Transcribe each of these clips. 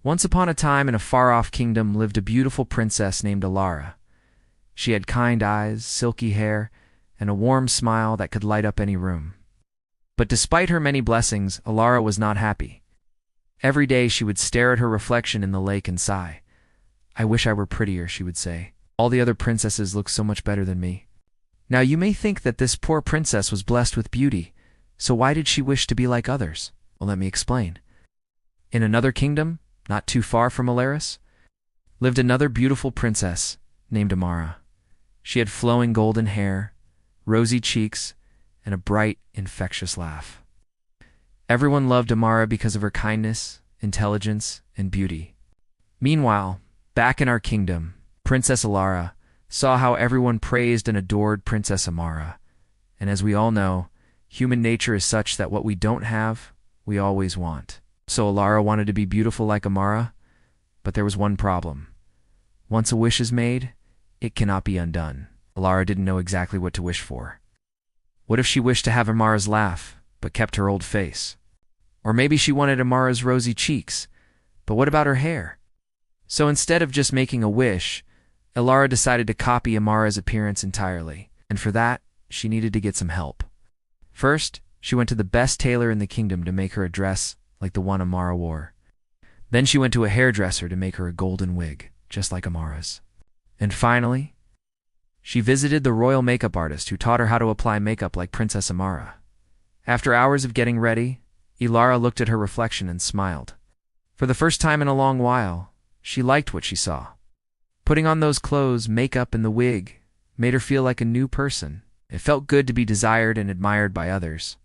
Once upon a time in a far-off kingdom lived a beautiful princess named Alara. She had kind eyes, silky hair, and a warm smile that could light up any room. But despite her many blessings, Alara was not happy. Every day she would stare at her reflection in the lake and sigh. "I wish I were prettier," she would say. "All the other princesses look so much better than me." Now you may think that this poor princess was blessed with beauty, so why did she wish to be like others? Well, let me explain. In another kingdom, not too far from Alaris, lived another beautiful princess named Amara. She had flowing golden hair, rosy cheeks, and a bright, infectious laugh. Everyone loved Amara because of her kindness, intelligence, and beauty. Meanwhile, back in our kingdom, Princess Alara saw how everyone praised and adored Princess Amara. And as we all know, human nature is such that what we don't have, we always want. So Alara wanted to be beautiful like Amara, but there was one problem. Once a wish is made, it cannot be undone. Alara didn't know exactly what to wish for. What if she wished to have Amara's laugh, but kept her old face? Or maybe she wanted Amara's rosy cheeks, but what about her hair? So instead of just making a wish, Alara decided to copy Amara's appearance entirely, and for that, she needed to get some help. First, she went to the best tailor in the kingdom to make her a dress like the one Amara wore. Then she went to a hairdresser to make her a golden wig, just like Amara's. And finally, she visited the royal makeup artist who taught her how to apply makeup like Princess Amara. After hours of getting ready, Alara looked at her reflection and smiled. For the first time in a long while, she liked what she saw. Putting on those clothes, makeup, and the wig made her feel like a new person. It felt good to be desired and admired by others.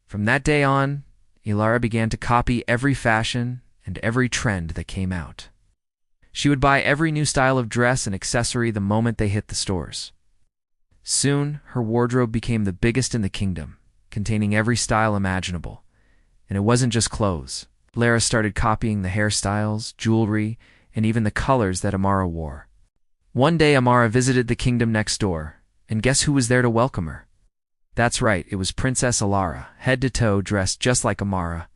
From that day on, Alara began to copy every fashion and every trend that came out. She would buy every new style of dress and accessory the moment they hit the stores. Soon, her wardrobe became the biggest in the kingdom, containing every style imaginable. And it wasn't just clothes. Alara started copying the hairstyles, jewelry, and even the colors that Amara wore. One day Amara visited the kingdom next door, and guess who was there to welcome her? That's right, it was Princess Alara, head to toe dressed just like Amara.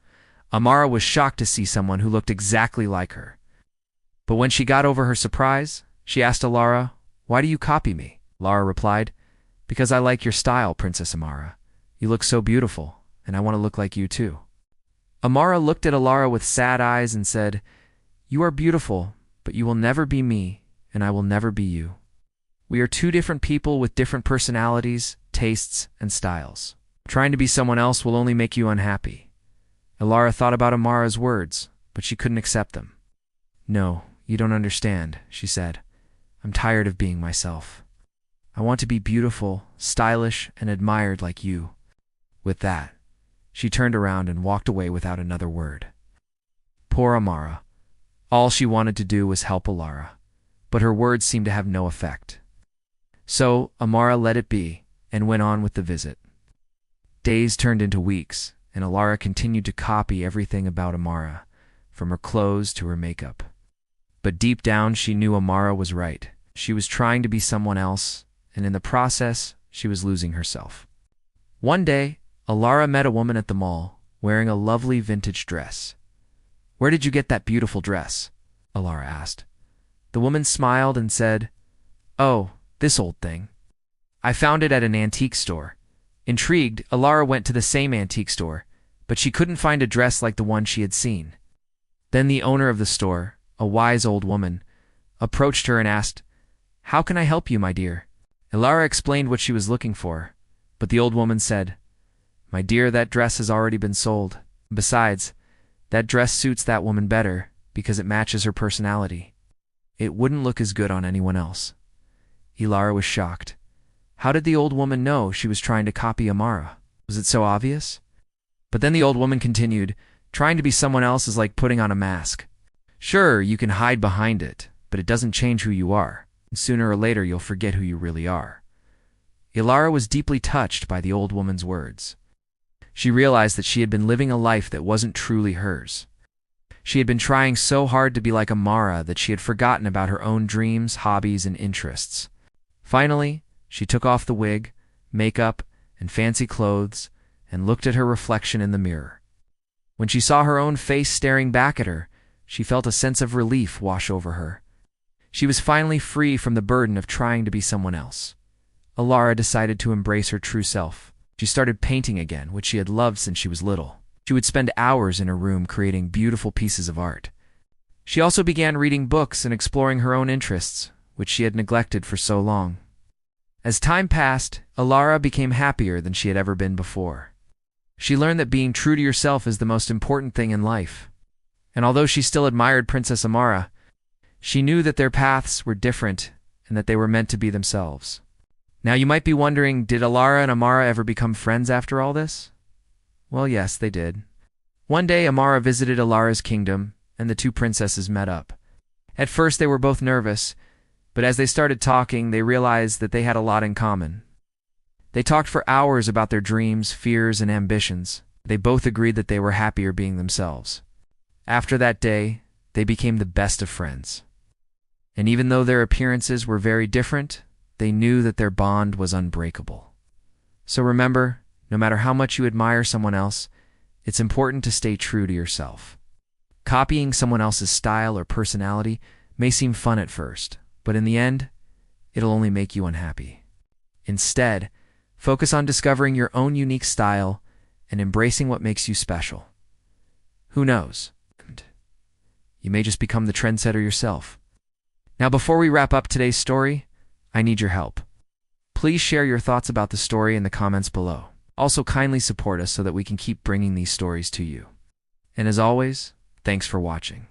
Amara was shocked to see someone who looked exactly like her. But when she got over her surprise, she asked Alara, "Why do you copy me?" Alara replied, "Because I like your style, Princess Amara. You look so beautiful, and I want to look like you too." Amara looked at Alara with sad eyes and said, "You are beautiful, but you will never be me, and I will never be you. We are two different people with different personalities, tastes, and styles. Trying to be someone else will only make you unhappy." Alara thought about Amara's words, but she couldn't accept them. "No, you don't understand," she said. "I'm tired of being myself. I want to be beautiful, stylish, and admired like you." With that, she turned around and walked away without another word. Poor Amara. All she wanted to do was help Alara, but her words seemed to have no effect. So Amara let it be and went on with the visit. Days turned into weeks, and Alara continued to copy everything about Amara, from her clothes to her makeup. But deep down she knew Amara was right. She was trying to be someone else, and in the process, she was losing herself. One day, Alara met a woman at the mall, wearing a lovely vintage dress. "Where did you get that beautiful dress?" Alara asked. The woman smiled and said, "Oh, this old thing. I found it at an antique store." Intrigued, Alara went to the same antique store, but she couldn't find a dress like the one she had seen. Then the owner of the store, a wise old woman, approached her and asked, "How can I help you, my dear?" Alara explained what she was looking for, but the old woman said, "My dear, that dress has already been sold. Besides, that dress suits that woman better because it matches her personality. It wouldn't look as good on anyone else." Alara was shocked. How did the old woman know she was trying to copy Amara? Was it so obvious? But then the old woman continued, "Trying to be someone else is like putting on a mask. Sure, you can hide behind it, but it doesn't change who you are. And sooner or later you'll forget who you really are." Alara was deeply touched by the old woman's words. She realized that she had been living a life that wasn't truly hers. She had been trying so hard to be like Amara that she had forgotten about her own dreams, hobbies, and interests. Finally, she took off the wig, makeup, and fancy clothes and looked at her reflection in the mirror. When she saw her own face staring back at her, she felt a sense of relief wash over her. She was finally free from the burden of trying to be someone else. Alara decided to embrace her true self. She started painting again, which she had loved since she was little. She would spend hours in her room creating beautiful pieces of art. She also began reading books and exploring her own interests, which she had neglected for so long. As time passed, Alara became happier than she had ever been before. She learned that being true to yourself is the most important thing in life. And although she still admired Princess Amara, she knew that their paths were different and that they were meant to be themselves. Now you might be wondering, did Alara and Amara ever become friends after all this? Well, yes, they did. One day, Amara visited Alara's kingdom, and the two princesses met up. At first, they were both nervous, but as they started talking, they realized that they had a lot in common. They talked for hours about their dreams, fears, and ambitions. They both agreed that they were happier being themselves. After that day, they became the best of friends. And even though their appearances were very different, they knew that their bond was unbreakable. So remember, no matter how much you admire someone else, it's important to stay true to yourself. Copying someone else's style or personality may seem fun at first, but in the end, it'll only make you unhappy. Instead, focus on discovering your own unique style and embracing what makes you special. Who knows? You may just become the trendsetter yourself. Now, before we wrap up today's story, I need your help. Please share your thoughts about the story in the comments below. Also, kindly support us so that we can keep bringing these stories to you. And as always, thanks for watching.